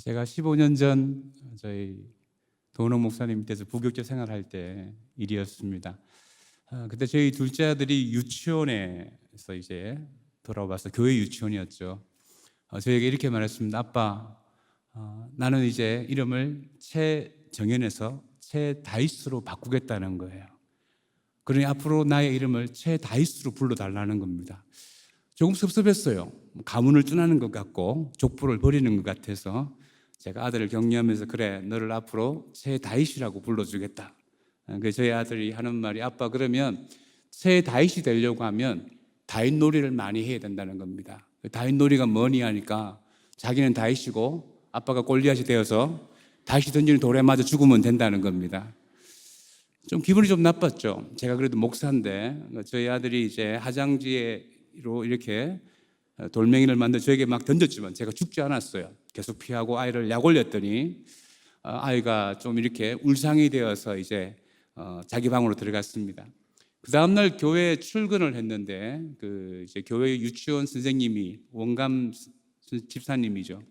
제가 15년 전 저희 도은옥 목사님 밑에서 부교육자 생활할 때 일이었습니다. 그때 저희 둘째 아들이 유치원에서 이제 돌아와서 교회 유치원이었죠. 저에게 이렇게 말했습니다. 아빠, 나는 이제 이름을 최정현에서 최다이스로 바꾸겠다는 거예요. 그러니 앞으로 나의 이름을 최다이스로 불러달라는 겁니다. 조금 섭섭했어요. 가문을 떠나는 것 같고 족보를 버리는 것 같아서 제가 아들을 격려하면서 그래, 너를 앞으로 최다윗이라고 불러주겠다. 그래서 저희 아들이 하는 말이 아빠, 그러면 최다윗이 되려고 하면 다윗 놀이를 많이 해야 된다는 겁니다. 다윗 놀이가 뭐니 하니까 자기는 다윗이고 아빠가 골리앗이 되어서 다윗이 던지는 돌에 맞아 죽으면 된다는 겁니다. 좀 기분이 좀 나빴죠. 제가 그래도 목사인데 저희 아들이 이제 화장지로 이렇게 돌멩이를 만들어 저에게 막 던졌지만 제가 죽지 않았어요. 계속 피하고 아이를 약 올렸더니 아이가 좀 이렇게 울상이 되어서 이제 자기 방으로 들어갔습니다. 그 다음날 교회에 출근을 했는데 이제 교회 유치원 선생님이 원감 집사님이죠.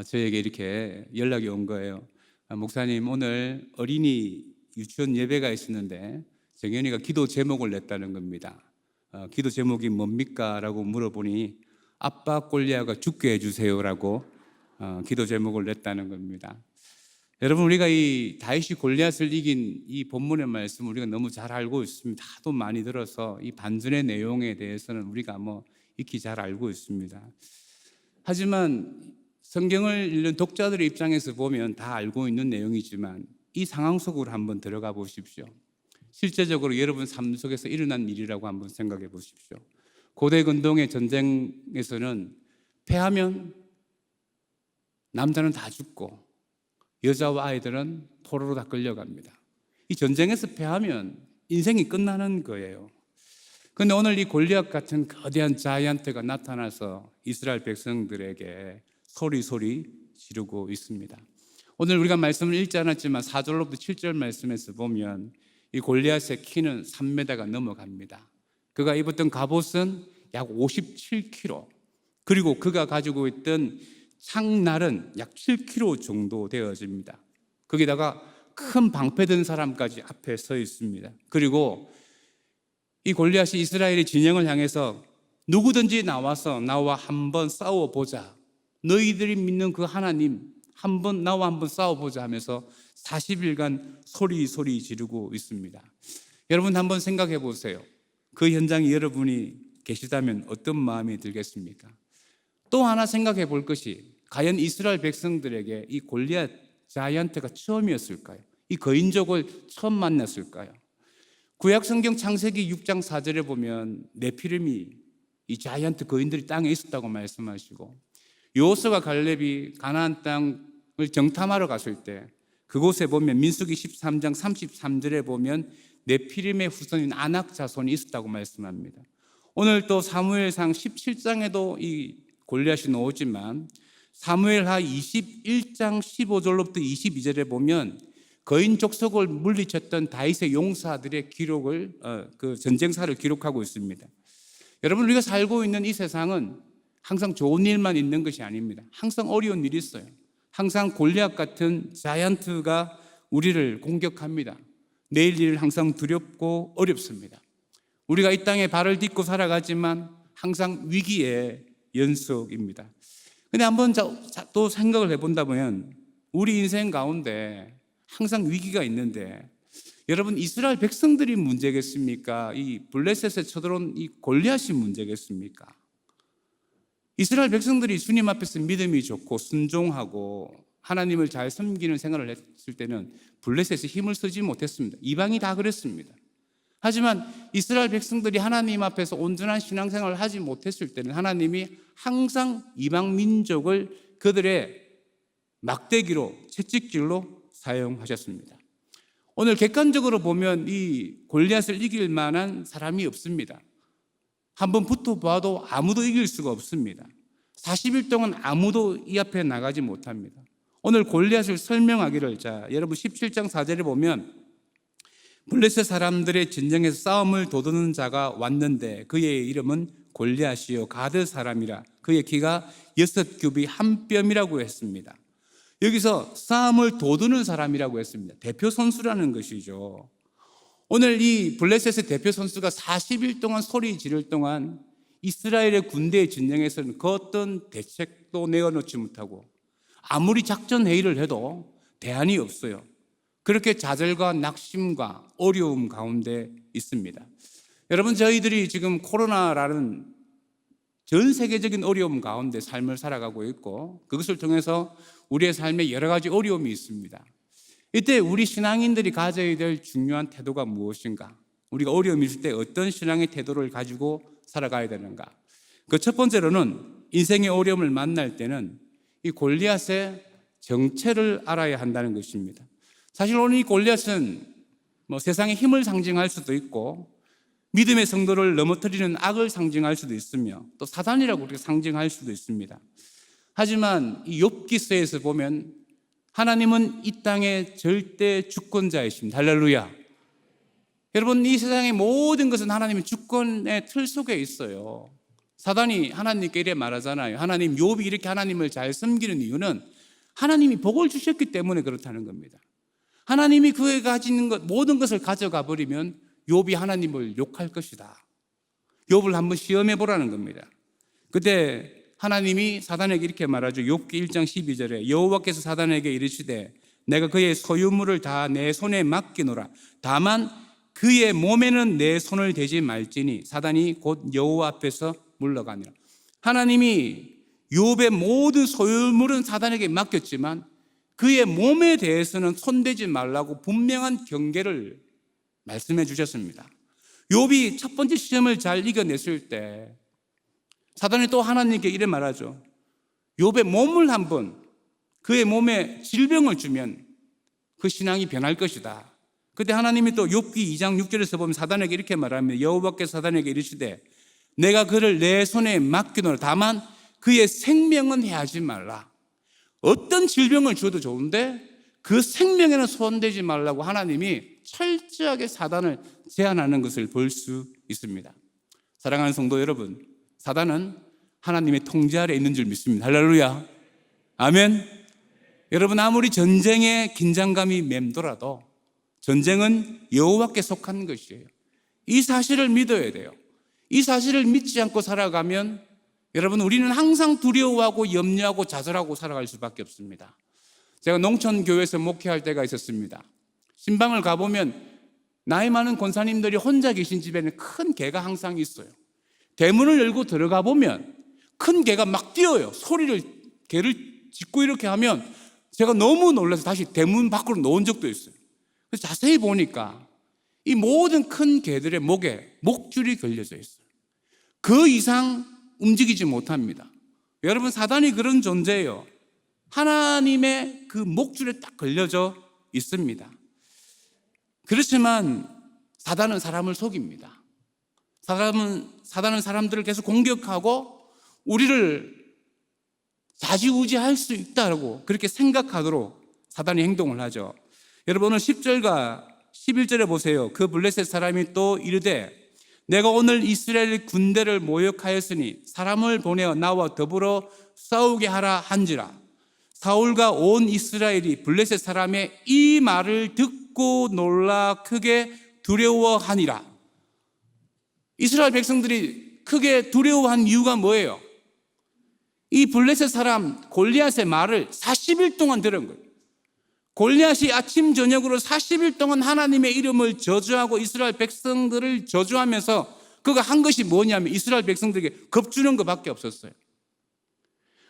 저에게 이렇게 연락이 온 거예요. 목사님, 오늘 어린이 유치원 예배가 있었는데 정현이가 기도 제목을 냈다는 겁니다. 기도 제목이 뭡니까? 라고 물어보니 아빠 골리앗가 죽게 해주세요라고 기도 제목을 냈다는 겁니다. 여러분, 우리가 이 다윗이 골리앗을 이긴 이 본문의 말씀을 우리가 너무 잘 알고 있습니다. 하도 많이 들어서 이 반전의 내용에 대해서는 우리가 익히 잘 알고 있습니다. 하지만 성경을 읽는 독자들의 입장에서 보면 다 알고 있는 내용이지만 이 상황 속으로 한번 들어가 보십시오. 실제적으로 여러분 삶 속에서 일어난 일이라고 한번 생각해 보십시오. 고대 근동의 전쟁에서는 패하면 남자는 다 죽고 여자와 아이들은 포로로 다 끌려갑니다. 이 전쟁에서 패하면 인생이 끝나는 거예요. 그런데 오늘 이 골리앗 같은 거대한 자이언트가 나타나서 이스라엘 백성들에게 소리 지르고 있습니다. 오늘 우리가 말씀을 읽지 않았지만 4절로부터 7절 말씀에서 보면 이 골리앗의 키는 3m가 넘어갑니다. 그가 입었던 갑옷은 약 57kg, 그리고 그가 가지고 있던 창날은 약 7kg 정도 되어집니다. 거기다가 큰 방패 든 사람까지 앞에 서 있습니다. 그리고 이 골리앗이 이스라엘의 진영을 향해서 누구든지 나와 한번 싸워보자, 너희들이 믿는 그 하나님 나와 한번 싸워보자 하면서 40일간 소리 지르고 있습니다. 여러분 한번 생각해 보세요. 그 현장에 여러분이 계시다면 어떤 마음이 들겠습니까? 또 하나 생각해 볼 것이, 과연 이스라엘 백성들에게 이 골리앗 자이언트가 처음이었을까요? 이 거인족을 처음 만났을까요? 구약 성경 창세기 6장 4절에 보면 네피림이 이 자이언트 거인들이 땅에 있었다고 말씀하시고, 여호수아와 갈렙이 가나안 땅을 정탐하러 갔을 때 그곳에 보면 민수기 13장 33절에 보면 네피림의 후손인 아낙 자손이 있었다고 말씀합니다. 오늘 또 사무엘상 17장에도 이 골리앗이 나오지만 사무엘하 21장 15절로부터 22절에 보면 거인 족속을 물리쳤던 다윗의 용사들의 기록을 그 전쟁사를 기록하고 있습니다. 여러분, 우리가 살고 있는 이 세상은 항상 좋은 일만 있는 것이 아닙니다. 항상 어려운 일이 있어요. 항상 골리앗 같은 자이언트가 우리를 공격합니다. 내일 일 항상 두렵고 어렵습니다. 우리가 이 땅에 발을 딛고 살아가지만 항상 위기의 연속입니다. 근데 한번 또 생각을 해본다 보면 우리 인생 가운데 항상 위기가 있는데, 여러분, 이스라엘 백성들이 문제겠습니까? 이 블레셋에 쳐들어온 이 골리앗이 문제겠습니까? 이스라엘 백성들이 주님 앞에서 믿음이 좋고 순종하고 하나님을 잘 섬기는 생활을 했을 때는 블레셋에 힘을 쓰지 못했습니다. 이방이 다 그랬습니다. 하지만 이스라엘 백성들이 하나님 앞에서 온전한 신앙생활을 하지 못했을 때는 하나님이 항상 이방 민족을 그들의 막대기로, 채찍질로 사용하셨습니다. 오늘 객관적으로 보면 이 골리앗을 이길 만한 사람이 없습니다. 한번 붙어봐도 아무도 이길 수가 없습니다. 40일 동안 아무도 이 앞에 나가지 못합니다. 오늘 골리앗을 설명하기를, 여러분 17장 4절에 보면 블레셋 사람들의 진영에서 싸움을 도두는 자가 왔는데 그의 이름은 골리앗이요 가드 사람이라. 그의 키가 6규빗 한 뼘이라고 했습니다. 여기서 싸움을 도두는 사람이라고 했습니다. 대표 선수라는 것이죠. 오늘 이 블레셋의 대표 선수가 40일 동안 소리 지를 동안 이스라엘의 군대의 진영에서는 그 어떤 대책도 내어놓지 못하고 아무리 작전 회의를 해도 대안이 없어요. 그렇게 좌절과 낙심과 어려움 가운데 있습니다. 여러분, 저희들이 지금 코로나라는 전 세계적인 어려움 가운데 삶을 살아가고 있고 그것을 통해서 우리의 삶에 여러 가지 어려움이 있습니다. 이때 우리 신앙인들이 가져야 될 중요한 태도가 무엇인가? 우리가 어려움이 있을 때 어떤 신앙의 태도를 가지고 살아가야 되는가? 그 첫 번째로는 인생의 어려움을 만날 때는 이 골리앗의 정체를 알아야 한다는 것입니다. 사실 오늘 이 골리앗은 세상의 힘을 상징할 수도 있고 믿음의 성도를 넘어뜨리는 악을 상징할 수도 있으며 또 사단이라고 그렇게 상징할 수도 있습니다. 하지만 이 욥기서에서 보면 하나님은 이 땅의 절대 주권자이십니다. 할렐루야. 여러분, 이 세상의 모든 것은 하나님의 주권의 틀 속에 있어요. 사단이 하나님께 이래 말하잖아요. 하나님, 욥이 이렇게 하나님을 잘 섬기는 이유는 하나님이 복을 주셨기 때문에 그렇다는 겁니다. 하나님이 그에 가지는 것 모든 것을 가져가 버리면 욥이 하나님을 욕할 것이다. 욥을 한번 시험해 보라는 겁니다. 그때 하나님이 사단에게 이렇게 말하죠. 욥기 1장 12절에 여호와께서 사단에게 이르시되 내가 그의 소유물을 다 내 손에 맡기노라. 다만 그의 몸에는 내 손을 대지 말지니 사단이 곧 여호와 앞에서 물러가니라. 하나님이 욥의 모든 소유물은 사단에게 맡겼지만 그의 몸에 대해서는 손대지 말라고 분명한 경계를 말씀해 주셨습니다. 욥이 첫 번째 시험을 잘 이겨냈을 때 사단이 또 하나님께 이래 말하죠. 욥의 몸을 한번 그의 몸에 질병을 주면 그 신앙이 변할 것이다. 그때 하나님이 또 욥기 2장 6절에서 보면 사단에게 이렇게 말합니다. 여호와께서 사단에게 이르시되 내가 그를 내 손에 맡기노라. 다만 그의 생명은 해하지 말라. 어떤 질병을 줘도 좋은데 그 생명에는 손대지 말라고 하나님이 철저하게 사단을 제한하는 것을 볼 수 있습니다. 사랑하는 성도 여러분, 사단은 하나님의 통제 아래 있는 줄 믿습니다. 할렐루야. 아멘. 여러분, 아무리 전쟁에 긴장감이 맴돌아도 전쟁은 여호와께 속한 것이에요. 이 사실을 믿어야 돼요. 이 사실을 믿지 않고 살아가면 여러분, 우리는 항상 두려워하고 염려하고 좌절하고 살아갈 수밖에 없습니다. 제가 농촌교회에서 목회할 때가 있었습니다. 신방을 가보면 나이 많은 권사님들이 혼자 계신 집에는 큰 개가 항상 있어요. 대문을 열고 들어가 보면 큰 개가 막 뛰어요. 소리를, 개를 짖고 이렇게 하면 제가 너무 놀라서 다시 대문 밖으로 놓은 적도 있어요. 그래서 자세히 보니까 이 모든 큰 개들의 목에 목줄이 걸려져 있어요. 그 이상 움직이지 못합니다. 여러분, 사단이 그런 존재예요. 하나님의 그 목줄에 딱 걸려져 있습니다. 그렇지만 사단은 사람을 속입니다. 사단은 사람들을 계속 공격하고 우리를 좌지우지할 수 있다고 그렇게 생각하도록 사단이 행동을 하죠. 여러분, 오늘 10절과 11절에 보세요. 그 블레셋 사람이 또 이르되 내가 오늘 이스라엘 군대를 모욕하였으니 사람을 보내어 나와 더불어 싸우게 하라 한지라. 사울과 온 이스라엘이 블레셋 사람의 이 말을 듣고 놀라 크게 두려워하니라. 이스라엘 백성들이 크게 두려워한 이유가 뭐예요? 이 블레셋 사람 골리앗의 말을 40일 동안 들은 거예요. 골리앗이 아침 저녁으로 40일 동안 하나님의 이름을 저주하고 이스라엘 백성들을 저주하면서 그가 한 것이 뭐냐면 이스라엘 백성들에게 겁주는 것밖에 없었어요.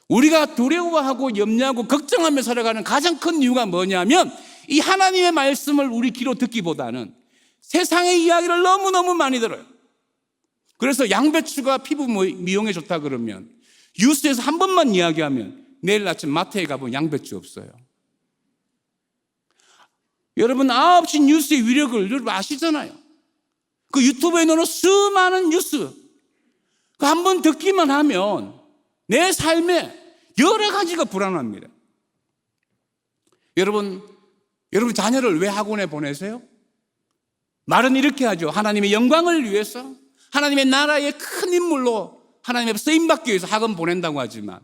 우리가 두려워하고 염려하고 걱정하며 살아가는 가장 큰 이유가 뭐냐면 이 하나님의 말씀을 우리 귀로 듣기보다는 세상의 이야기를 너무너무 많이 들어요. 그래서 양배추가 피부 미용에 좋다 그러면 뉴스에서 한 번만 이야기하면 내일 아침 마트에 가보면 양배추 없어요. 여러분, 9시 뉴스의 위력을 여러분 아시잖아요. 그 유튜브에 넣는 수많은 뉴스 그 한 번 듣기만 하면 내 삶에 여러 가지가 불안합니다. 여러분 자녀를 왜 학원에 보내세요? 말은 이렇게 하죠. 하나님의 영광을 위해서, 하나님의 나라의 큰 인물로 하나님 앞에 쓰임받기 위해서 학원 보낸다고 하지만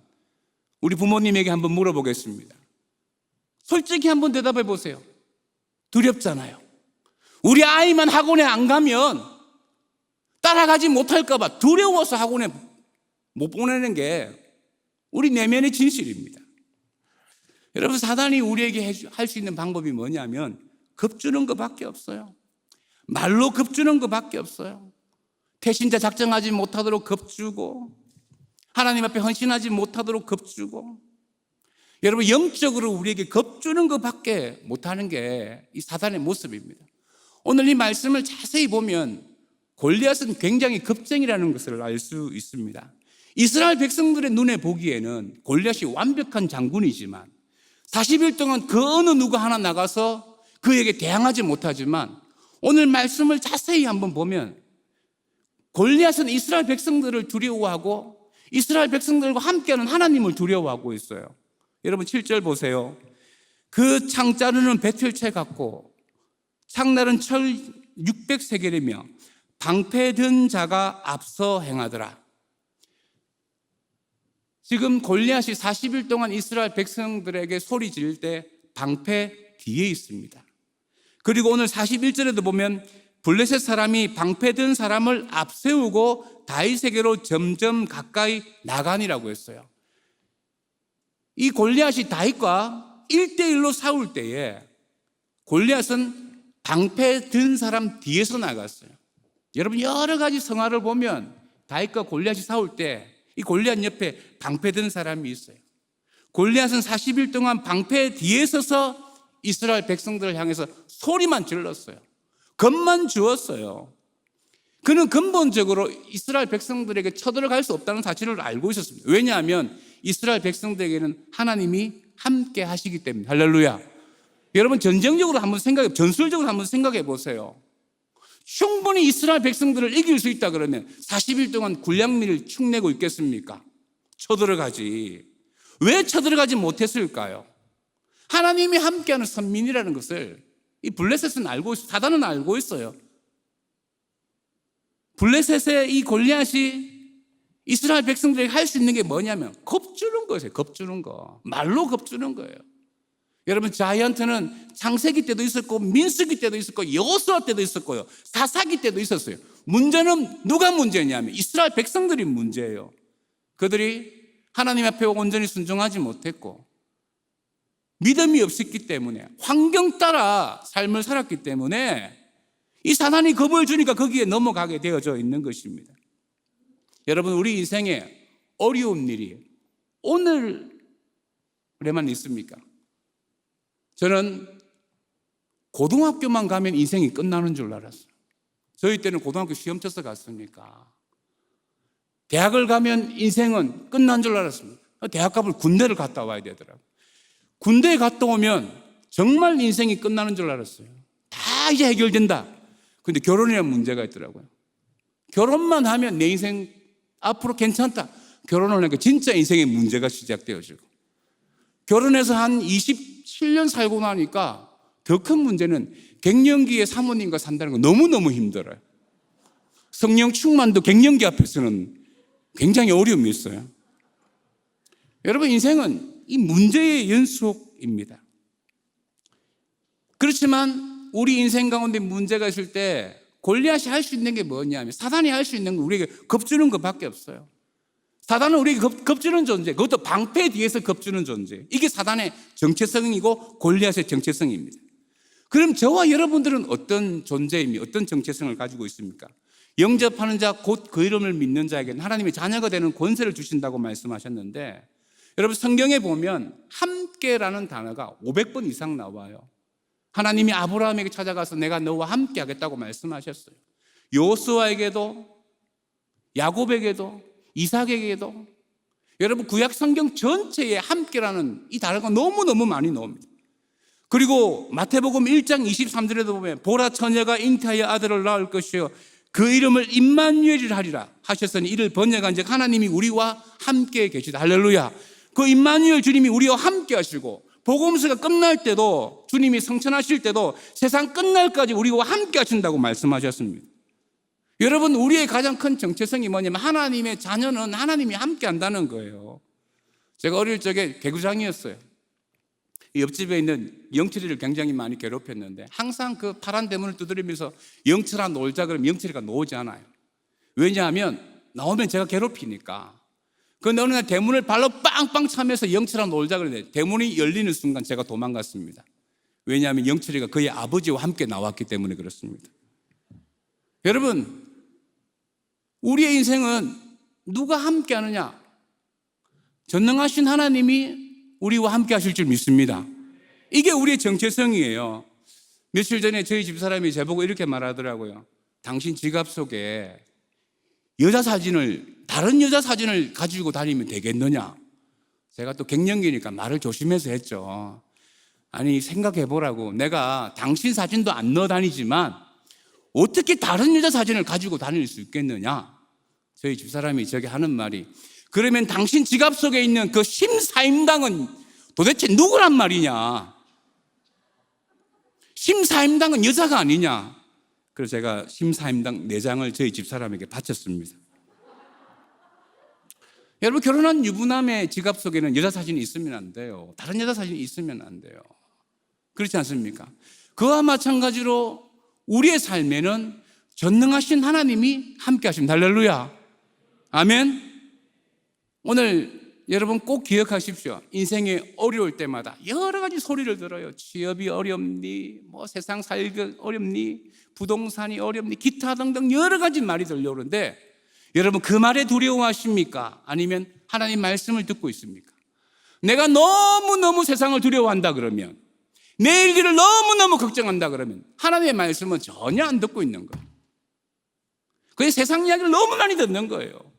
우리 부모님에게 한번 물어보겠습니다. 솔직히 한번 대답해 보세요. 두렵잖아요. 우리 아이만 학원에 안 가면 따라가지 못할까 봐 두려워서 학원에 못 보내는 게 우리 내면의 진실입니다. 여러분, 사단이 우리에게 할 수 있는 방법이 뭐냐면 겁주는 것밖에 없어요. 말로 겁주는 것밖에 없어요. 태신자 작정하지 못하도록 겁주고, 하나님 앞에 헌신하지 못하도록 겁주고, 여러분, 영적으로 우리에게 겁주는 것밖에 못하는 게 이 사단의 모습입니다. 오늘 이 말씀을 자세히 보면 골리앗은 굉장히 겁쟁이라는 것을 알 수 있습니다. 이스라엘 백성들의 눈에 보기에는 골리앗이 완벽한 장군이지만 40일 동안 그 어느 누가 하나 나가서 그에게 대항하지 못하지만 오늘 말씀을 자세히 한번 보면 골리앗은 이스라엘 백성들을 두려워하고 이스라엘 백성들과 함께하는 하나님을 두려워하고 있어요. 여러분 7절 보세요. 그 창자루는 배틀채 같고 창날은 철 600세겔이며 방패 든 자가 앞서 행하더라. 지금 골리앗이 40일 동안 이스라엘 백성들에게 소리 지를 때 방패 뒤에 있습니다. 그리고 오늘 41절에도 보면 블레셋 사람이 방패 든 사람을 앞세우고 다윗에게로 점점 가까이 나가니라고 했어요. 이 골리앗이 다윗과 1대1로 싸울 때에 골리앗은 방패 든 사람 뒤에서 나갔어요. 여러분, 여러 가지 성화를 보면 다윗과 골리앗이 싸울 때 이 골리앗 옆에 방패 든 사람이 있어요. 골리앗은 40일 동안 방패 뒤에 서서 이스라엘 백성들을 향해서 소리만 질렀어요. 겁만 주었어요. 그는 근본적으로 이스라엘 백성들에게 쳐들어갈 수 없다는 사실을 알고 있었습니다. 왜냐하면 이스라엘 백성들에게는 하나님이 함께 하시기 때문에. 할렐루야. 여러분, 전적으로 한번 생각해 보세요. 충분히 이스라엘 백성들을 이길 수 있다 그러면 40일 동안 군량미를 축내고 있겠습니까? 쳐들어가지. 왜 쳐들어가지 못했을까요? 하나님이 함께하는 선민이라는 것을 이 블레셋은 알고 있어요. 사단은 알고 있어요. 블레셋의 이 골리앗이 이스라엘 백성들에게 할 수 있는 게 뭐냐면 겁주는 거예요. 겁주는 거. 말로 겁주는 거예요. 여러분, 자이언트는 창세기 때도 있었고 민수기 때도 있었고 여호수아 때도 있었고요. 사사기 때도 있었어요. 문제는 누가 문제냐면 이스라엘 백성들이 문제예요. 그들이 하나님 앞에 온전히 순종하지 못했고 믿음이 없었기 때문에 환경 따라 삶을 살았기 때문에 이 사단이 겁을 주니까 거기에 넘어가게 되어져 있는 것입니다. 여러분, 우리 인생에 어려운 일이 오늘에만 있습니까? 저는 고등학교만 가면 인생이 끝나는 줄 알았어요. 저희 때는 고등학교 시험 쳐서 갔으니까. 대학을 가면 인생은 끝난 줄 알았습니다. 대학 가면 군대를 갔다 와야 되더라고요. 군대에 갔다 오면 정말 인생이 끝나는 줄 알았어요. 다 이제 해결된다. 근데 결혼이라는 문제가 있더라고요. 결혼만 하면 내 인생 앞으로 괜찮다. 결혼을 하니까 진짜 인생의 문제가 시작되어지고, 결혼해서 한 27년 살고 나니까 더 큰 문제는 갱년기에 사모님과 산다는 거 너무너무 힘들어요. 성령 충만도 갱년기 앞에서는 굉장히 어려움이 있어요. 여러분, 인생은 이 문제의 연속입니다. 그렇지만 우리 인생 가운데 문제가 있을 때 골리앗이 할 수 있는 게 뭐냐면, 사단이 할 수 있는 건 우리에게 겁주는 것밖에 없어요. 사단은 우리에게 겁주는 존재, 그것도 방패 뒤에서 겁주는 존재. 이게 사단의 정체성이고 골리앗의 정체성입니다. 그럼 저와 여러분들은 어떤 존재이며 어떤 정체성을 가지고 있습니까? 영접하는 자 곧 그 이름을 믿는 자에게는 하나님의 자녀가 되는 권세를 주신다고 말씀하셨는데, 여러분, 성경에 보면 함께라는 단어가 500번 이상 나와요. 하나님이 아브라함에게 찾아가서 내가 너와 함께 하겠다고 말씀하셨어요. 여호수아에게도, 야곱에게도, 이삭에게도. 여러분, 구약 성경 전체에 함께라는 이 단어가 너무너무 많이 나옵니다. 그리고 마태복음 1장 23절에도 보면 보라, 처녀가 잉태하여 아들을 낳을 것이요 그 이름을 임마누엘이라 하리라 하셨으니 이를 번역한 즉 하나님이 우리와 함께 계시다. 할렐루야. 그 임마누엘 주님이 우리와 함께 하시고, 복음서가 끝날 때도, 주님이 성천하실 때도 세상 끝날까지 우리와 함께 하신다고 말씀하셨습니다. 여러분, 우리의 가장 큰 정체성이 뭐냐면 하나님의 자녀는 하나님이 함께 한다는 거예요. 제가 어릴 적에 개구장이었어요. 옆집에 있는 영철이를 굉장히 많이 괴롭혔는데 항상 그 파란 대문을 두드리면서 영철아 놀자 그러면 영철이가 나오지 않아요. 왜냐하면 나오면 제가 괴롭히니까. 그런데 어느 날 대문을 발로 빵빵 차면서 영철아 놀자 그러는데 대문이 열리는 순간 제가 도망갔습니다. 왜냐하면 영철이가 그의 아버지와 함께 나왔기 때문에 그렇습니다. 여러분, 우리의 인생은 누가 함께 하느냐? 전능하신 하나님이 우리와 함께 하실 줄 믿습니다. 이게 우리의 정체성이에요. 며칠 전에 저희 집사람이 저보고 이렇게 말하더라고요. 당신 지갑 속에 다른 여자 사진을 가지고 다니면 되겠느냐? 제가 또 갱년기니까 말을 조심해서 했죠. 아니, 생각해 보라고. 내가 당신 사진도 안 넣어 다니지만 어떻게 다른 여자 사진을 가지고 다닐 수 있겠느냐? 저희 집사람이 저게 하는 말이, 그러면 당신 지갑 속에 있는 그 심사임당은 도대체 누구란 말이냐? 심사임당은 여자가 아니냐? 그래서 제가 심사임당 4장을 저희 집사람에게 바쳤습니다. 여러분, 결혼한 유부남의 지갑 속에는 여자 사진이 있으면 안 돼요. 다른 여자 사진이 있으면 안 돼요. 그렇지 않습니까? 그와 마찬가지로 우리의 삶에는 전능하신 하나님이 함께 하십니다. 할렐루야. 아멘. 오늘 여러분 꼭 기억하십시오. 인생이 어려울 때마다 여러 가지 소리를 들어요. 취업이 어렵니, 세상 살기 어렵니, 부동산이 어렵니, 기타 등등 여러 가지 말이 들려오는데 여러분, 그 말에 두려워하십니까? 아니면 하나님 말씀을 듣고 있습니까? 내가 너무너무 세상을 두려워한다 그러면, 내일 일을 너무너무 걱정한다 그러면 하나님의 말씀은 전혀 안 듣고 있는 거예요. 그게 세상 이야기를 너무 많이 듣는 거예요.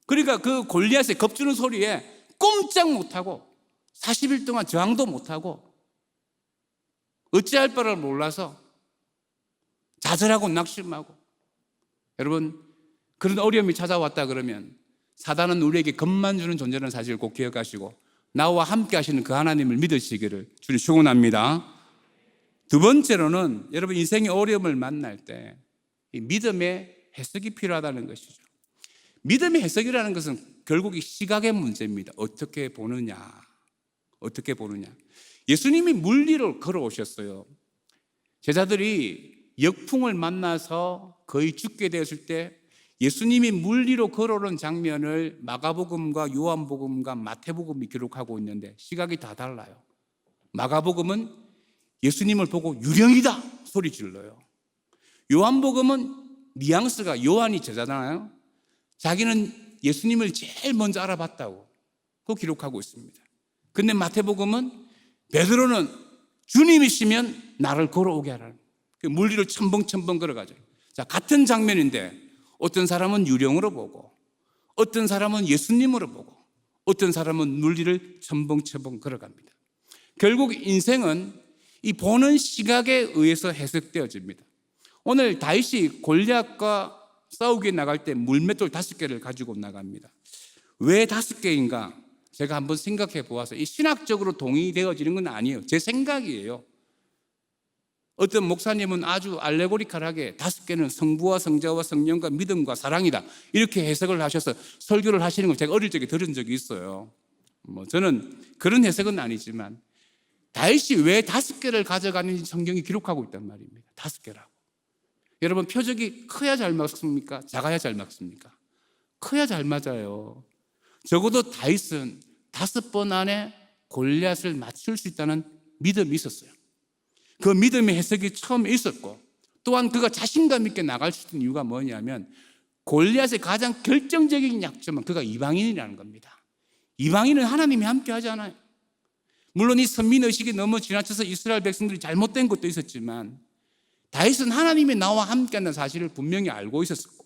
그러니까 그 골리앗의 겁주는 소리에 꼼짝 못하고 40일 동안 저항도 못하고 어찌할 바를 몰라서 좌절하고 낙심하고. 여러분, 그런 어려움이 찾아왔다 그러면 사단은 우리에게 겁만 주는 존재라는 사실을 꼭 기억하시고 나와 함께 하시는 그 하나님을 믿으시기를 주님 축원합니다. 두 번째로는 여러분, 인생의 어려움을 만날 때 이 믿음의 해석이 필요하다는 것이죠. 믿음의 해석이라는 것은 결국 이 시각의 문제입니다. 어떻게 보느냐. 예수님이 물 위로 걸어오셨어요. 제자들이 역풍을 만나서 거의 죽게 되었을 때 예수님이 물 위로 걸어오는 장면을 마가복음과 요한복음과 마태복음이 기록하고 있는데 시각이 다 달라요. 마가복음은 예수님을 보고 유령이다 소리 질러요. 요한복음은 뉘앙스가, 요한이 제자잖아요. 자기는 예수님을 제일 먼저 알아봤다고 그 기록하고 있습니다. 근데 마태복음은 베드로는 주님이시면 나를 걸어오게 하라는, 물 위를 첨벙첨벙 걸어가죠. 자, 같은 장면인데 어떤 사람은 유령으로 보고 어떤 사람은 예수님으로 보고 어떤 사람은 물 위를 첨벙첨벙 걸어갑니다. 결국 인생은 이 보는 시각에 의해서 해석되어집니다. 오늘 다윗이 골리앗과 싸우기 나갈 때 물맷돌 5개를 가지고 나갑니다. 왜 5개인가? 제가 한번 생각해 보아서 이 신학적으로 동의되어지는 건 아니에요. 제 생각이에요. 어떤 목사님은 아주 알레고리컬하게 5개는 성부와 성자와 성령과 믿음과 사랑이다 이렇게 해석을 하셔서 설교를 하시는 걸 제가 어릴 적에 들은 적이 있어요. 저는 그런 해석은 아니지만 다윗이 왜 5개를 가져가는지 성경이 기록하고 있단 말입니다. 5개라고. 여러분, 표적이 커야 잘 맞습니까? 작아야 잘 맞습니까? 커야 잘 맞아요. 적어도 다윗은 5번 안에 골리앗을 맞출 수 있다는 믿음이 있었어요. 그 믿음의 해석이 처음에 있었고, 또한 그가 자신감 있게 나갈 수 있는 이유가 뭐냐면 골리앗의 가장 결정적인 약점은 그가 이방인이라는 겁니다. 이방인은 하나님이 함께 하잖아요. 물론 이 선민의식이 너무 지나쳐서 이스라엘 백성들이 잘못된 것도 있었지만 다윗은 하나님이 나와 함께한다는 사실을 분명히 알고 있었고,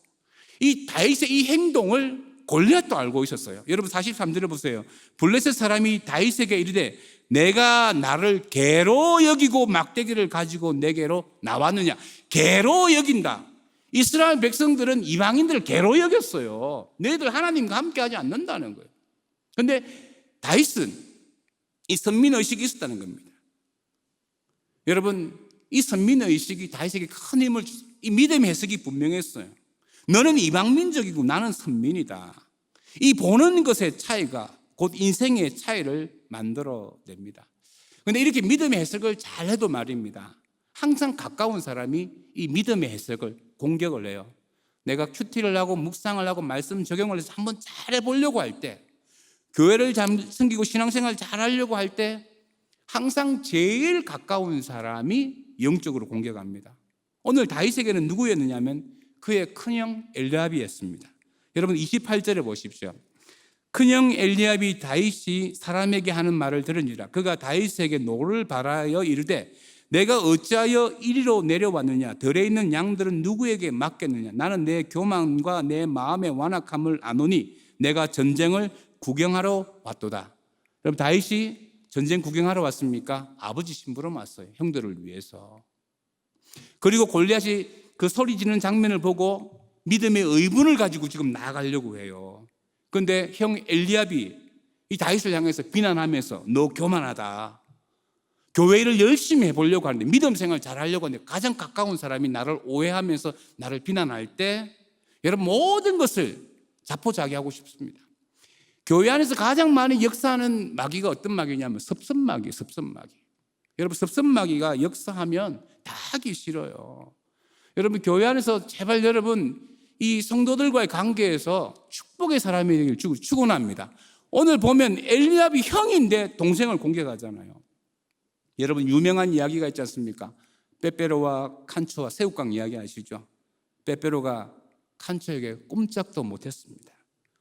이 다윗의 이 행동을 골리앗도 알고 있었어요. 여러분 43절을 보세요. 블레셋 사람이 다윗에게 이르되 내가 나를 개로 여기고 막대기를 가지고 내게로 나왔느냐. 개로 여긴다. 이스라엘 백성들은 이방인들을 개로 여겼어요. 너희들 하나님과 함께하지 않는다는 거예요. 그런데 다윗은 이 선민의식이 있었다는 겁니다. 여러분, 이 선민의식이 다윗에게 큰 힘을 줬어요. 이 믿음의 해석이 분명했어요. 너는 이방민족이고 나는 선민이다. 이 보는 것의 차이가 곧 인생의 차이를 만들어냅니다. 그런데 이렇게 믿음의 해석을 잘해도 말입니다, 항상 가까운 사람이 이 믿음의 해석을 공격을 해요. 내가 큐티를 하고 묵상을 하고 말씀 적용을 해서 한번 잘해보려고 할 때, 교회를 잘 섬기고 신앙생활을 잘하려고 할 때 항상 제일 가까운 사람이 영적으로 공격합니다. 오늘 다윗에게는 누구였느냐면 그의 큰형 엘리압이었습니다. 여러분 28절에 보십시오. 큰형 엘리압이 다윗이 사람에게 하는 말을 들으니라. 그가 다윗에게 노를 바라여 이르되 내가 어찌하여 이리로 내려왔느냐? 들에 있는 양들은 누구에게 맡겼느냐? 나는 내 교만과 내 마음의 완악함을 아노니 내가 전쟁을 구경하러 왔도다. 여러분 다윗이 전쟁 구경하러 왔습니까? 아버지 심부름 왔어요. 형들을 위해서. 그리고 골리앗이 그 소리 지르는 장면을 보고 믿음의 의분을 가지고 지금 나아가려고 해요. 그런데 형 엘리압이 이 다윗을 향해서 비난하면서 너 교만하다. 교회 일을 열심히 해보려고 하는데, 믿음 생활 잘하려고 하는데 가장 가까운 사람이 나를 오해하면서 나를 비난할 때 여러분 모든 것을 자포자기하고 싶습니다. 교회 안에서 가장 많이 역사하는 마귀가 어떤 마귀냐면 섭섭마귀, 섭섭마귀. 여러분 섭섭마귀가 역사하면 다 하기 싫어요. 여러분 교회 안에서 제발 여러분 이 성도들과의 관계에서 축복의 사람이 되기를 축원합니다. 오늘 보면 엘리압이 형인데 동생을 공격하잖아요. 여러분 유명한 이야기가 있지 않습니까? 빼빼로와 칸초와 새우깡 이야기 아시죠? 빼빼로가 칸초에게 꼼짝도 못했습니다.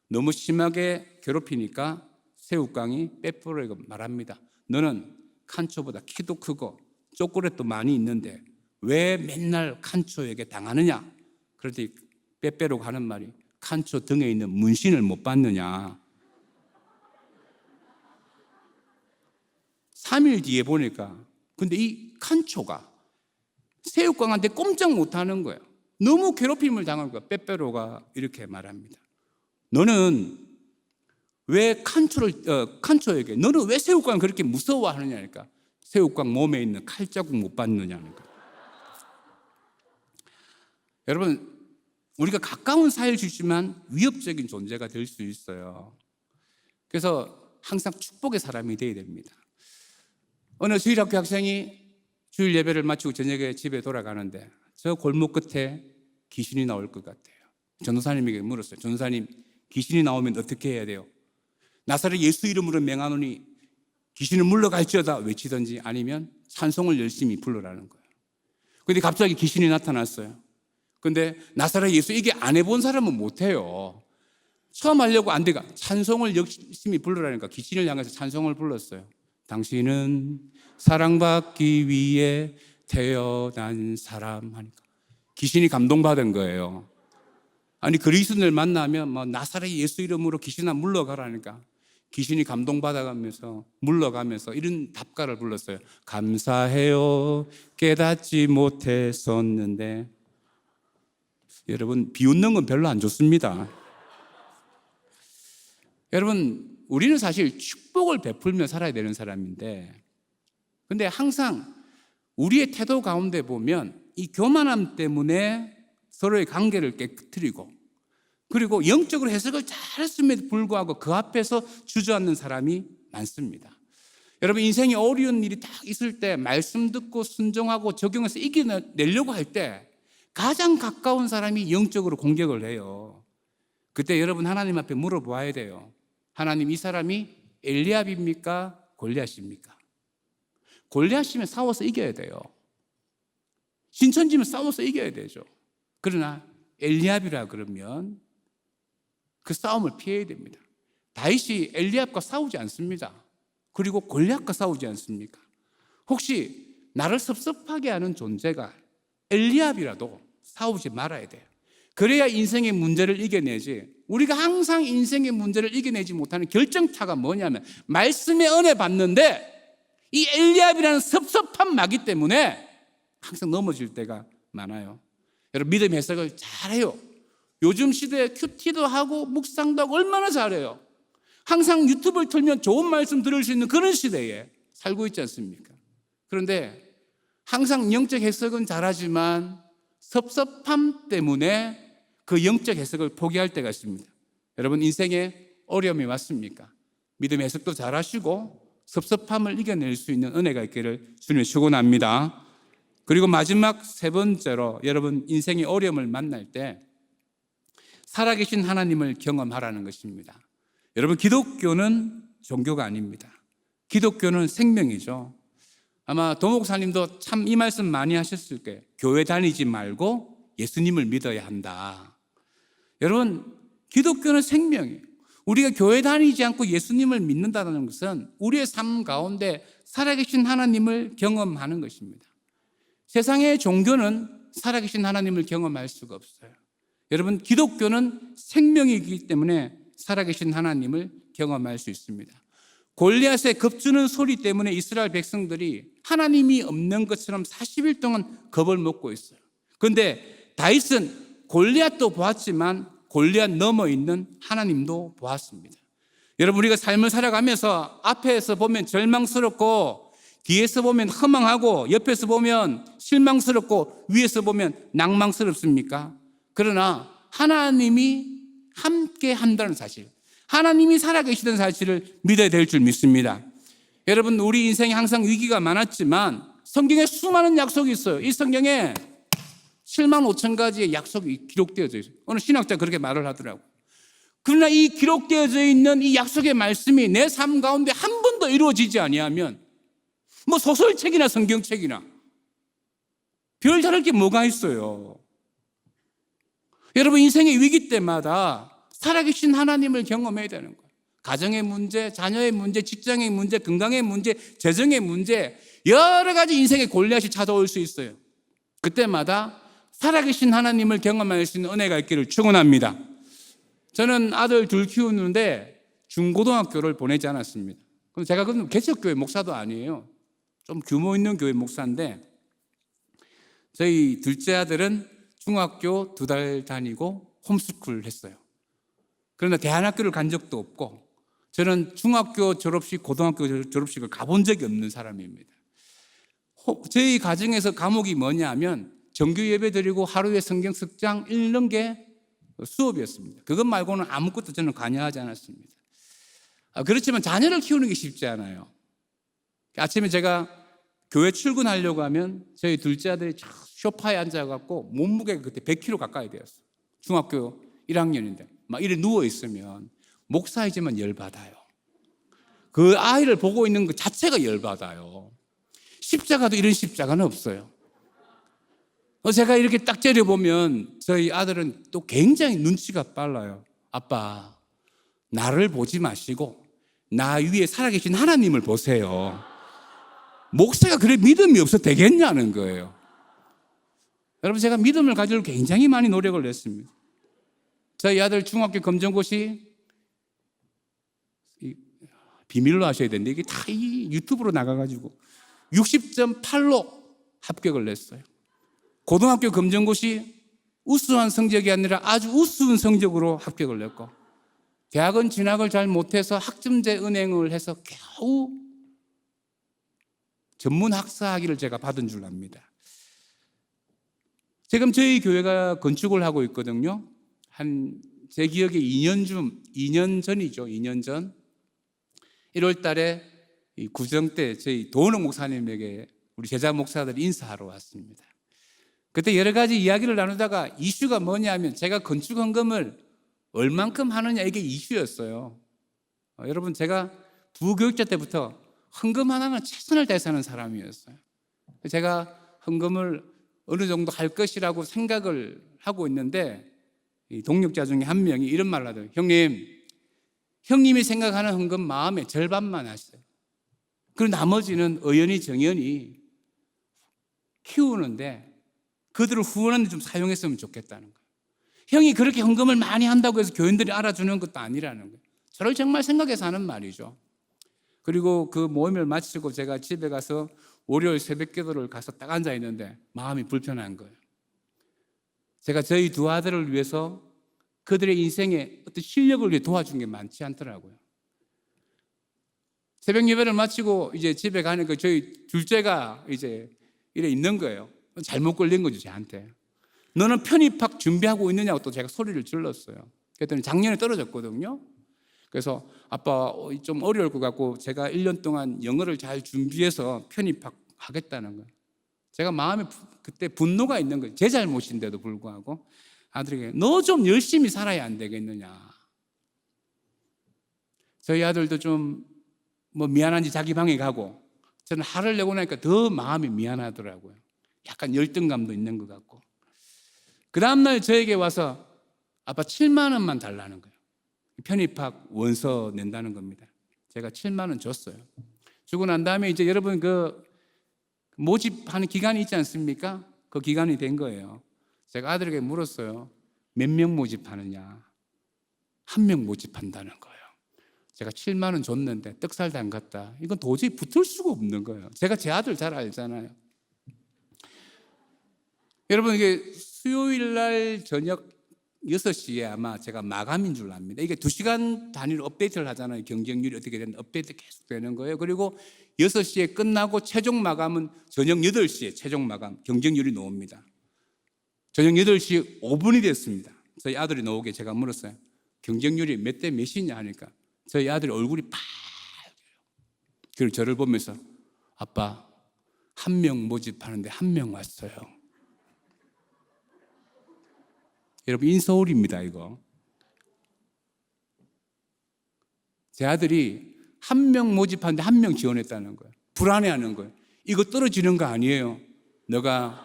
너무 심하게 괴롭히니까 새우깡이 빼빼로에게 말합니다. 너는 칸초보다 키도 크고 초콜릿도 많이 있는데 왜 맨날 칸초에게 당하느냐? 그랬더니 빼빼로가 하는 말이 칸초 등에 있는 문신을 못 봤느냐? 3일 뒤에 보니까 근데 이 칸초가 새우깡한테 꼼짝 못하는 거예요. 너무 괴롭힘을 당한 거예요. 빼빼로가 이렇게 말합니다. 너는 왜 칸초에게 너는 왜 새우깡을 그렇게 무서워하느냐니까. 새우깡 몸에 있는 칼자국 못 봤느냐니까. 여러분 우리가 가까운 사이일 수 있지만 위협적인 존재가 될 수 있어요. 그래서 항상 축복의 사람이 되어야 됩니다. 어느 주일학교 학생이 주일 예배를 마치고 저녁에 집에 돌아가는데 저 골목 끝에 귀신이 나올 것 같아요. 전도사님에게 물었어요. 전도사님, 귀신이 나오면 어떻게 해야 돼요? 나사렛 예수 이름으로 맹하노니 귀신을 물러갈지어다 외치든지 아니면 찬송을 열심히 불러라는 거예요. 그런데 갑자기 귀신이 나타났어요. 그런데 나사렛 예수 이게 안 해본 사람은 못해요. 처음 하려고 안 돼가 찬송을 열심히 불러라니까 귀신을 향해서 찬송을 불렀어요. 당신은 사랑받기 위해 태어난 사람 하니까 귀신이 감동받은 거예요. 아니 그리스도인을 만나면 뭐 나사렛 예수 이름으로 귀신아 물러가라니까 귀신이 감동받아가면서 물러가면서 이런 답가를 불렀어요. 감사해요 깨닫지 못했었는데. 여러분 비웃는 건 별로 안 좋습니다. 여러분 우리는 사실 축복을 베풀며 살아야 되는 사람인데 근데 항상 우리의 태도 가운데 보면 이 교만함 때문에 서로의 관계를 깨뜨리고 그리고 영적으로 해석을 잘했음에도 불구하고 그 앞에서 주저앉는 사람이 많습니다. 여러분 인생에 어려운 일이 딱 있을 때 말씀 듣고 순종하고 적용해서 이겨내려고 할 때 가장 가까운 사람이 영적으로 공격을 해요. 그때 여러분 하나님 앞에 물어봐야 돼요. 하나님 이 사람이 엘리압입니까? 골리앗입니까? 골리앗이면 싸워서 이겨야 돼요. 신천지면 싸워서 이겨야 되죠. 그러나 엘리압이라 그러면 그 싸움을 피해야 됩니다. 다윗이 엘리압과 싸우지 않습니다. 그리고 골리앗과 싸우지 않습니까? 혹시 나를 섭섭하게 하는 존재가 엘리압이라도 싸우지 말아야 돼요. 그래야 인생의 문제를 이겨내지. 우리가 항상 인생의 문제를 이겨내지 못하는 결정타가 뭐냐면 말씀의 은혜 받는데 이 엘리압이라는 섭섭한 마귀 때문에 항상 넘어질 때가 많아요. 여러분 믿음 해석을 잘해요. 요즘 시대에 큐티도 하고 묵상도 하고 얼마나 잘해요. 항상 유튜브를 틀면 좋은 말씀 들을 수 있는 그런 시대에 살고 있지 않습니까? 그런데 항상 영적 해석은 잘하지만 섭섭함 때문에 그 영적 해석을 포기할 때가 있습니다. 여러분 인생에 어려움이 왔습니까? 믿음의 해석도 잘하시고 섭섭함을 이겨낼 수 있는 은혜가 있기를 주님의 축원합니다. 그리고 마지막 세 번째로 여러분 인생의 어려움을 만날 때 살아계신 하나님을 경험하라는 것입니다. 여러분 기독교는 종교가 아닙니다. 기독교는 생명이죠. 아마 도목사님도 참 이 말씀 많이 하셨을 거예요. 교회 다니지 말고 예수님을 믿어야 한다. 여러분 기독교는 생명이에요. 우리가 교회 다니지 않고 예수님을 믿는다는 것은 우리의 삶 가운데 살아계신 하나님을 경험하는 것입니다. 세상의 종교는 살아계신 하나님을 경험할 수가 없어요. 여러분 기독교는 생명이기 때문에 살아계신 하나님을 경험할 수 있습니다. 골리앗의 겁주는 소리 때문에 이스라엘 백성들이 하나님이 없는 것처럼 40일 동안 겁을 먹고 있어요. 그런데 다윗은 골리앗도 보았지만 골리앗 넘어 있는 하나님도 보았습니다. 여러분 우리가 삶을 살아가면서 앞에서 보면 절망스럽고 뒤에서 보면 허망하고 옆에서 보면 실망스럽고 위에서 보면 낭망스럽습니까? 그러나 하나님이 함께 한다는 사실, 하나님이 살아계시다는 사실을 믿어야 될 줄 믿습니다. 여러분 우리 인생에 항상 위기가 많았지만 성경에 수많은 약속이 있어요. 이 성경에 7만 5천 가지의 약속이 기록되어져 있어요. 어느 신학자 그렇게 말을 하더라고요. 그러나 이 기록되어져 있는 이 약속의 말씀이 내 삶 가운데 한 번도 이루어지지 아니하면 뭐 소설책이나 성경책이나 별 다를 게 뭐가 있어요. 여러분 인생의 위기 때마다 살아계신 하나님을 경험해야 되는 거예요. 가정의 문제, 자녀의 문제, 직장의 문제, 건강의 문제, 재정의 문제, 여러 가지 인생의 골리앗이 찾아올 수 있어요. 그때마다 살아계신 하나님을 경험할 수 있는 은혜가 있기를 축원합니다. 저는 아들 둘 키우는데 중고등학교를 보내지 않았습니다. 그럼 제가 그럼 개척교회 목사도 아니에요. 좀 규모 있는 교회 목사인데 저희 둘째 아들은 중학교 2달 다니고 홈스쿨 했어요. 그러나 대안학교를 간 적도 없고 저는 중학교 졸업식, 고등학교 졸업식을 가본 적이 없는 사람입니다. 저희 가정에서 과목이 뭐냐 하면 정규 예배 드리고 하루에 성경 석장 읽는 게 수업이었습니다. 그것 말고는 아무것도 저는 관여하지 않았습니다. 그렇지만 자녀를 키우는 게 쉽지 않아요. 아침에 제가 교회 출근하려고 하면 저희 둘째 아들이 소파에 앉아갖고 몸무게가 그때 100kg 가까이 되었어요. 중학교 1학년인데 막 이래 누워있으면 목사이지만 열받아요. 그 아이를 보고 있는 것 자체가 열받아요. 십자가도 이런 십자가는 없어요. 제가 이렇게 딱 째려보면 저희 아들은 또 굉장히 눈치가 빨라요. 아빠, 나를 보지 마시고 나 위에 살아계신 하나님을 보세요. 목사가 그래 믿음이 없어 되겠냐는 거예요. 여러분 제가 믿음을 가지려고 굉장히 많이 노력을 했습니다. 저희 아들 중학교 검정고시 비밀로 하셔야 되는데 이게 다 이 유튜브로 나가가지고 60.8로 합격을 냈어요. 고등학교 검정고시 우수한 성적이 아니라 아주 우스운 성적으로 합격을 냈고 대학은 진학을 잘 못해서 학점제 은행을 해서 겨우 전문 학사 학위를 제가 받은 줄 압니다. 지금 저희 교회가 건축을 하고 있거든요. 제 기억에 2년 전이죠. 2년 전 1월 달에 구정 때 저희 도은옥 목사님에게 우리 제자 목사들이 인사하러 왔습니다. 그때 여러 가지 이야기를 나누다가 이슈가 뭐냐면 제가 건축 헌금을 얼만큼 하느냐 이게 이슈였어요. 여러분 제가 부교육자 때부터 헌금 하나는 최선을 다해서 하는 사람이었어요. 제가 헌금을 어느 정도 할 것이라고 생각을 하고 있는데 이 동력자 중에 한 명이 이런 말을 하더라고요. 형님이 생각하는 헌금 마음의 절반만 하세요. 그리고 나머지는 의연히 정연히 키우는데 그들을 후원하는 데 좀 사용했으면 좋겠다는 거예요. 형이 그렇게 헌금을 많이 한다고 해서 교인들이 알아주는 것도 아니라는 거예요. 저를 정말 생각해서 하는 말이죠. 그리고 그 모임을 마치고 제가 집에 가서 월요일 새벽 기도를 가서 딱 앉아 있는데 마음이 불편한 거예요. 제가 저희 두 아들을 위해서 그들의 인생에 어떤 실력을 위해 도와준 게 많지 않더라고요. 새벽 예배를 마치고 이제 집에 가니까 저희 둘째가 이제 이래 있는 거예요. 잘못 걸린 거죠, 저한테. 너는 편입학 준비하고 있느냐고 또 제가 소리를 질렀어요. 그랬더니 작년에 떨어졌거든요. 그래서 아빠 좀 어려울 것 같고 제가 1년 동안 영어를 잘 준비해서 편입학 하겠다는 거예요. 제가 마음에 그때 분노가 있는 거예요. 제 잘못인데도 불구하고 아들에게 너 좀 열심히 살아야 안 되겠느냐. 저희 아들도 좀 뭐 미안한지 자기 방에 가고 저는 화를 내고 나니까 더 마음이 미안하더라고요. 약간 열등감도 있는 것 같고. 그 다음날 저에게 와서 아빠 7만 원만 달라는 거예요. 편입학 원서 낸다는 겁니다. 제가 7만 원 줬어요. 주고 난 다음에 이제 여러분 그 모집하는 기간이 있지 않습니까? 그 기간이 된 거예요. 제가 아들에게 물었어요. 몇 명 모집하느냐? 1명 모집한다는 거예요. 제가 7만 원 줬는데 떡살 담갔다. 이건 도저히 붙을 수가 없는 거예요. 제가 제 아들 잘 알잖아요. 여러분 이게 수요일 날 저녁 6시에 아마 제가 마감인 줄 압니다. 이게 2시간 단위로 업데이트를 하잖아요. 경쟁률이 어떻게 되는 업데이트 계속 되는 거예요. 그리고 6시에 끝나고 최종 마감은 저녁 8시에 최종 마감 경쟁률이 나옵니다. 저녁 8시 5분이 됐습니다. 저희 아들이 나오게 제가 물었어요. 경쟁률이 몇 대 몇이냐 하니까 저희 아들이 얼굴이 빨개요. 그리고 저를 보면서 아빠 1명 모집하는데 1명 왔어요. 여러분 인서울입니다 이거. 제 아들이 1명 모집하는데 1명 지원했다는 거예요. 불안해하는 거예요. 이거 떨어지는 거 아니에요. 너가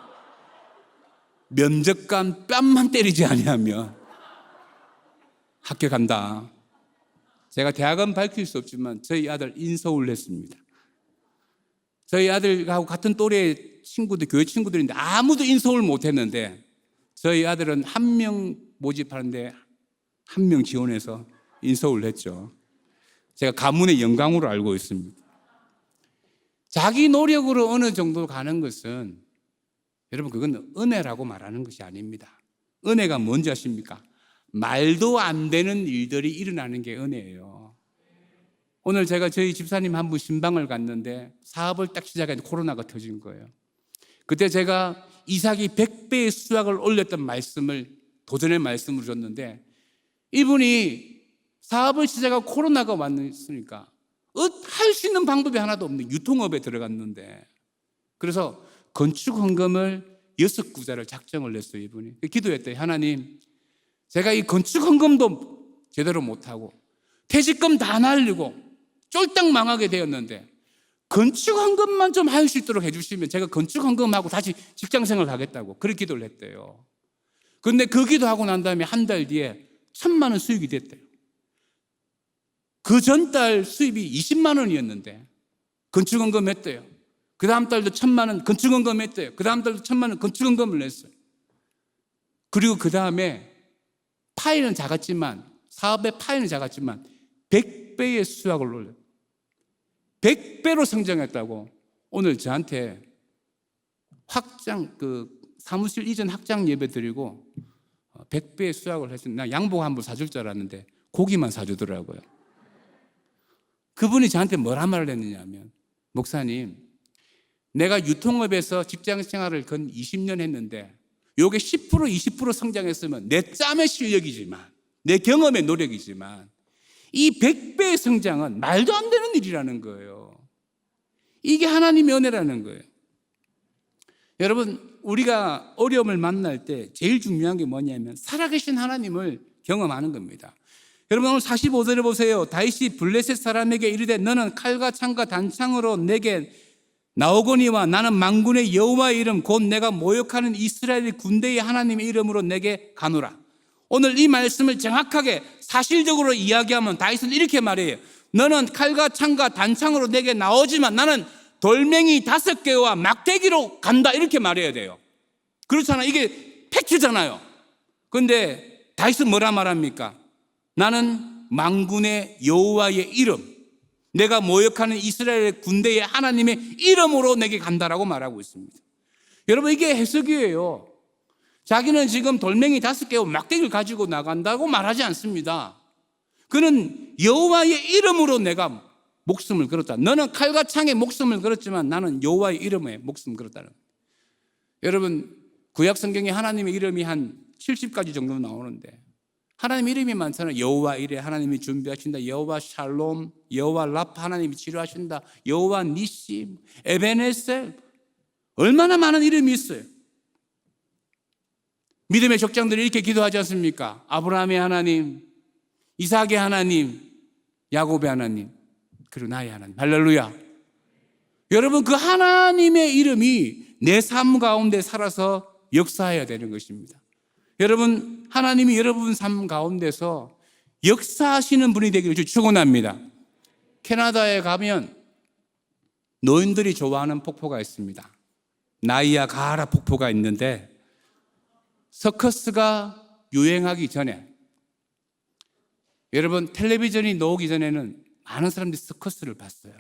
면접관 뺨만 때리지 아니하면 합격한다. 제가 대학은 밝힐 수 없지만 저희 아들 인서울 했습니다. 저희 아들하고 같은 또래 친구들, 교회 친구들인데 아무도 인서울 못했는데 저희 아들은 1명 모집하는데 1명 지원해서 인서울 했죠. 제가 가문의 영광으로 알고 있습니다. 자기 노력으로 어느 정도 가는 것은 여러분 그건 은혜라고 말하는 것이 아닙니다. 은혜가 뭔지 아십니까? 말도 안 되는 일들이 일어나는 게 은혜예요. 오늘 제가 저희 집사님 한 분 신방을 갔는데 사업을 딱 시작했는데 코로나가 터진 거예요. 그때 제가 이삭이 100배의 수확을 올렸던 말씀을 도전의 말씀을 줬는데 이분이 사업을 시작하고 코로나가 왔으니까 할 수 있는 방법이 하나도 없는 유통업에 들어갔는데 그래서 건축헌금을 6구자를 작정을 냈어요. 이분이 기도했대요. 하나님 제가 이 건축헌금도 제대로 못하고 퇴직금 다 날리고 쫄딱 망하게 되었는데 건축헌금만 좀 할 수 있도록 해주시면 제가 건축헌금하고 다시 직장생활을 하겠다고 그렇게 기도를 했대요. 그런데 그 기도하고 난 다음에 한 달 뒤에 1,000만 원 수익이 됐대요. 그 전달 수입이 20만 원이었는데 건축헌금 했대요. 그 다음 달도 1,000만 원 건축헌금 했대요. 그 다음 달도 1,000만 원 건축헌금을 냈어요. 그리고 그 다음에 파이는 작았지만 사업의 파이는 작았지만 100배의 수확을 올려요. 100배로 성장했다고 오늘 저한테 사무실 이전 확장 예배 드리고 100배의 수확을 했으니 나 양복 한 벌 사줄 줄 알았는데 고기만 사주더라고요. 그분이 저한테 뭐라 말을 했느냐면 목사님 내가 유통업에서 직장 생활을 근 20년 했는데 요게 10% 20% 성장했으면 내 짬의 실력이지만 내 경험의 노력이지만 이 100배의 성장은 말도 안 되는 일이라는 거예요. 이게 하나님의 은혜라는 거예요. 여러분 우리가 어려움을 만날 때 제일 중요한 게 뭐냐면 살아계신 하나님을 경험하는 겁니다. 여러분 오늘 45절에 보세요. 다윗이 블레셋 사람에게 이르되 너는 칼과 창과 단창으로 내게 나오거니와 나는 만군의 여호와의 이름 곧 내가 모욕하는 이스라엘 군대의 하나님의 이름으로 내게 가노라. 오늘 이 말씀을 정확하게 사실적으로 이야기하면 다윗은 이렇게 말해요. 너는 칼과 창과 단창으로 내게 나오지만 나는 돌멩이 5개와 막대기로 간다 이렇게 말해야 돼요. 그렇잖아요. 이게 팩트잖아요. 그런데 다윗은 뭐라 말합니까? 나는 만군의 여호와의 이름 내가 모욕하는 이스라엘 군대의 하나님의 이름으로 내게 간다라고 말하고 있습니다. 여러분 이게 해석이에요. 자기는 지금 돌멩이 5개와 막대기를 가지고 나간다고 말하지 않습니다. 그는 여호와의 이름으로 내가 목숨을 걸었다. 너는 칼과 창에 목숨을 걸었지만 나는 여호와의 이름에 목숨을 걸었다는 거예요. 여러분 구약 성경에 하나님의 이름이 한 70가지 정도 나오는데 하나님 이름이 많잖아요. 여호와 이레 하나님이 준비하신다. 여호와 샬롬, 여호와 라파 하나님이 치료하신다. 여호와 니시, 에베네셀, 얼마나 많은 이름이 있어요. 믿음의 족장들이 이렇게 기도하지 않습니까? 아브라함의 하나님, 이삭의 하나님, 야곱의 하나님, 그리고 나의 하나님. 할렐루야. 여러분, 그 하나님의 이름이 내 삶 가운데 살아서 역사해야 되는 것입니다. 여러분, 하나님이 여러분 삶 가운데서 역사하시는 분이 되기를 축원합니다. 캐나다에 가면 노인들이 좋아하는 폭포가 있습니다. 나이아가라 폭포가 있는데 서커스가 유행하기 전에, 여러분 텔레비전이 나오기 전에는 많은 사람들이 서커스를 봤어요.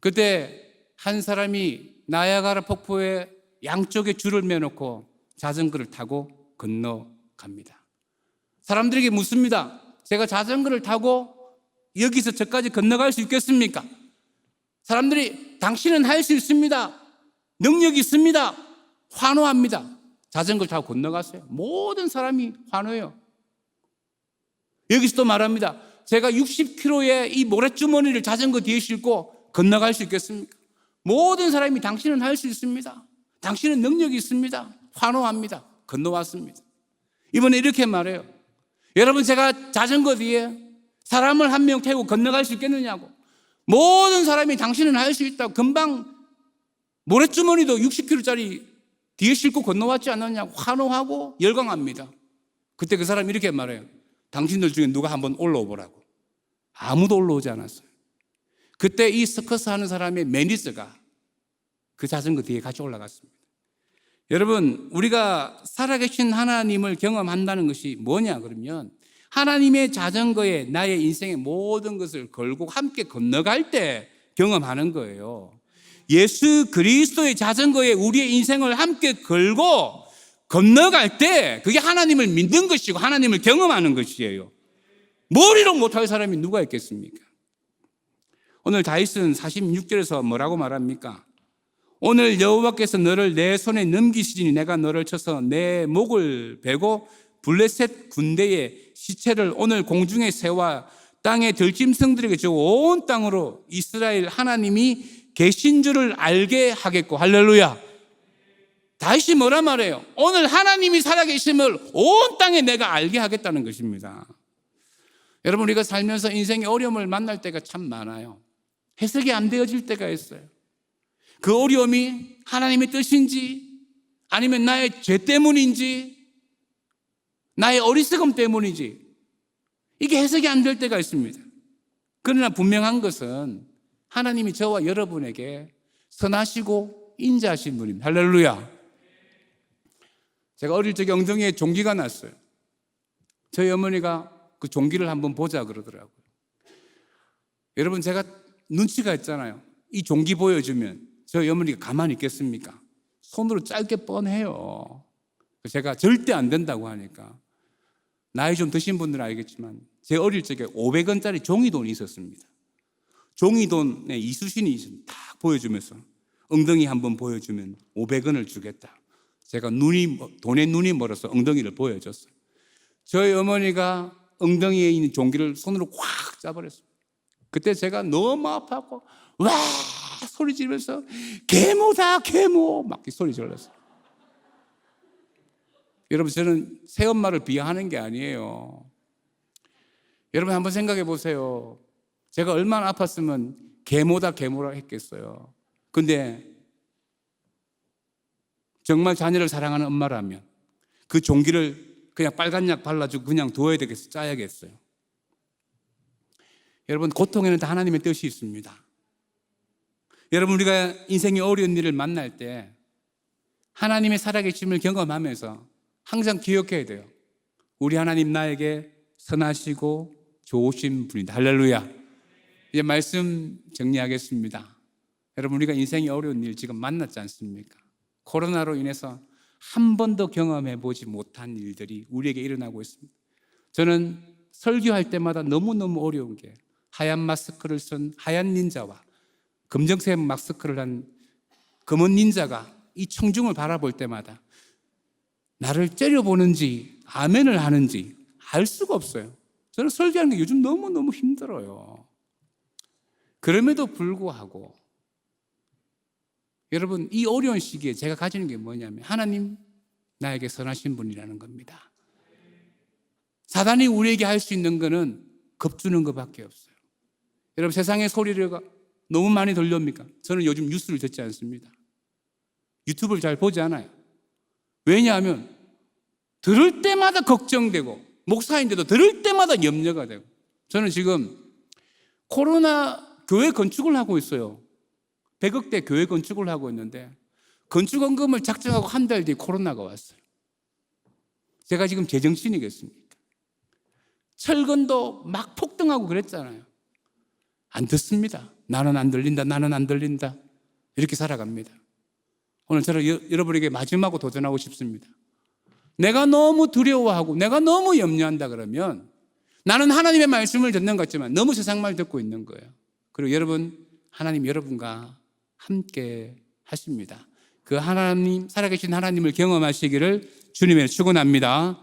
그때 한 사람이 나이아가라 폭포에 양쪽에 줄을 매놓고 자전거를 타고 건너갑니다. 사람들에게 묻습니다. 제가 자전거를 타고 여기서 저까지 건너갈 수 있겠습니까? 사람들이 당신은 할 수 있습니다. 능력이 있습니다. 환호합니다. 자전거를 타고 건너갔어요. 모든 사람이 환호해요. 여기서 또 말합니다. 제가 60kg의 이 모래주머니를 자전거 뒤에 싣고 건너갈 수 있겠습니까? 모든 사람이 당신은 할 수 있습니다. 당신은 능력이 있습니다. 환호합니다. 건너왔습니다. 이번에 이렇게 말해요. 여러분, 제가 자전거 뒤에 사람을 한 명 태우고 건너갈 수 있겠느냐고. 모든 사람이 당신은 할 수 있다고. 금방 모래주머니도 60kg짜리 뒤에 싣고 건너왔지 않았냐고 환호하고 열광합니다. 그때 그 사람이 이렇게 말해요. 당신들 중에 누가 한번 올라오보라고. 아무도 올라오지 않았어요. 그때 이 서커스 하는 사람의 매니저가 그 자전거 뒤에 같이 올라갔습니다. 여러분, 우리가 살아계신 하나님을 경험한다는 것이 뭐냐 그러면 하나님의 자전거에 나의 인생의 모든 것을 걸고 함께 건너갈 때 경험하는 거예요. 예수 그리스도의 자전거에 우리의 인생을 함께 걸고 건너갈 때 그게 하나님을 믿는 것이고 하나님을 경험하는 것이에요. 머리로 못할 사람이 누가 있겠습니까? 오늘 다윗은 46절에서 뭐라고 말합니까? 오늘 여호와께서 너를 내 손에 넘기시니 내가 너를 쳐서 내 목을 베고 블레셋 군대의 시체를 오늘 공중의 새와 땅의 들짐승들에게 주고 온 땅으로 이스라엘 하나님이 계신 줄을 알게 하겠고. 할렐루야. 다윗이 뭐라 말해요? 오늘 하나님이 살아계심을 온 땅에 내가 알게 하겠다는 것입니다. 여러분, 우리가 살면서 인생의 어려움을 만날 때가 참 많아요. 해석이 안 되어질 때가 있어요. 그 어려움이 하나님의 뜻인지 아니면 나의 죄 때문인지 나의 어리석음 때문인지 이게 해석이 안 될 때가 있습니다. 그러나 분명한 것은 하나님이 저와 여러분에게 선하시고 인자하신 분입니다. 할렐루야. 제가 어릴 적에 엉덩이에 종기가 났어요. 저희 어머니가 그 종기를 한번 보자 그러더라고요. 여러분, 제가 눈치가 있잖아요. 이 종기 보여주면 저희 어머니가 가만히 있겠습니까? 손으로 짧게 뻔해요. 제가 절대 안 된다고 하니까 나이 좀 드신 분들은 알겠지만 제 어릴 적에 500원짜리 종이돈이 있었습니다. 종이돈에 이수신이 딱 보여주면서 엉덩이 한번 보여주면 500원을 주겠다. 제가 돈에 눈이 멀어서 엉덩이를 보여줬어요. 저희 어머니가 엉덩이에 있는 종기를 손으로 꽉 잡아버렸어요. 그때 제가 너무 아파갖고 와 소리 지르면서 계모다 계모 막 소리 질렀어요. 여러분, 저는 새엄마를 비하하는 게 아니에요. 여러분, 한번 생각해 보세요. 제가 얼마나 아팠으면 계모다 계모라 했겠어요. 근데 정말 자녀를 사랑하는 엄마라면 그 종기를 그냥 빨간 약 발라주고 그냥 둬야 되겠어요? 짜야겠어요? 여러분, 고통에는 다 하나님의 뜻이 있습니다. 여러분, 우리가 인생의 어려운 일을 만날 때 하나님의 살아계심을 경험하면서 항상 기억해야 돼요. 우리 하나님 나에게 선하시고 좋으신 분이다. 할렐루야. 이제 말씀 정리하겠습니다. 여러분, 우리가 인생의 어려운 일 지금 만났지 않습니까? 코로나로 인해서 한 번도 경험해 보지 못한 일들이 우리에게 일어나고 있습니다. 저는 설교할 때마다 너무너무 어려운 게 하얀 마스크를 쓴 하얀 닌자와 검정색 마스크를 한 검은 닌자가 이 청중을 바라볼 때마다 나를 째려보는지 아멘을 하는지 알 수가 없어요. 저는 설교하는 게 요즘 너무너무 힘들어요. 그럼에도 불구하고 여러분, 이 어려운 시기에 제가 가지는 게 뭐냐면 하나님 나에게 선하신 분이라는 겁니다. 사단이 우리에게 할 수 있는 거는 겁주는 것밖에 없어요. 여러분, 세상의 소리를 너무 많이 들려옵니까? 저는 요즘 뉴스를 듣지 않습니다. 유튜브를 잘 보지 않아요. 왜냐하면 들을 때마다 걱정되고 목사인데도 들을 때마다 염려가 되고. 저는 지금 코로나 교회 건축을 하고 있어요. 100억대 교회 건축을 하고 있는데 건축원금을 작정하고 한 달 뒤에 코로나가 왔어요. 제가 지금 제정신이겠습니까? 철근도 막 폭등하고 그랬잖아요. 안 듣습니다. 나는 안 들린다, 나는 안 들린다. 이렇게 살아갑니다. 오늘 저는 여러분에게 마지막으로 도전하고 싶습니다. 내가 너무 두려워하고 내가 너무 염려한다 그러면 나는 하나님의 말씀을 듣는 것 같지만 너무 세상 말 듣고 있는 거예요. 그리고 여러분, 하나님 여러분과 함께 하십니다. 그 하나님, 살아계신 하나님을 경험하시기를 주님의 축원합니다.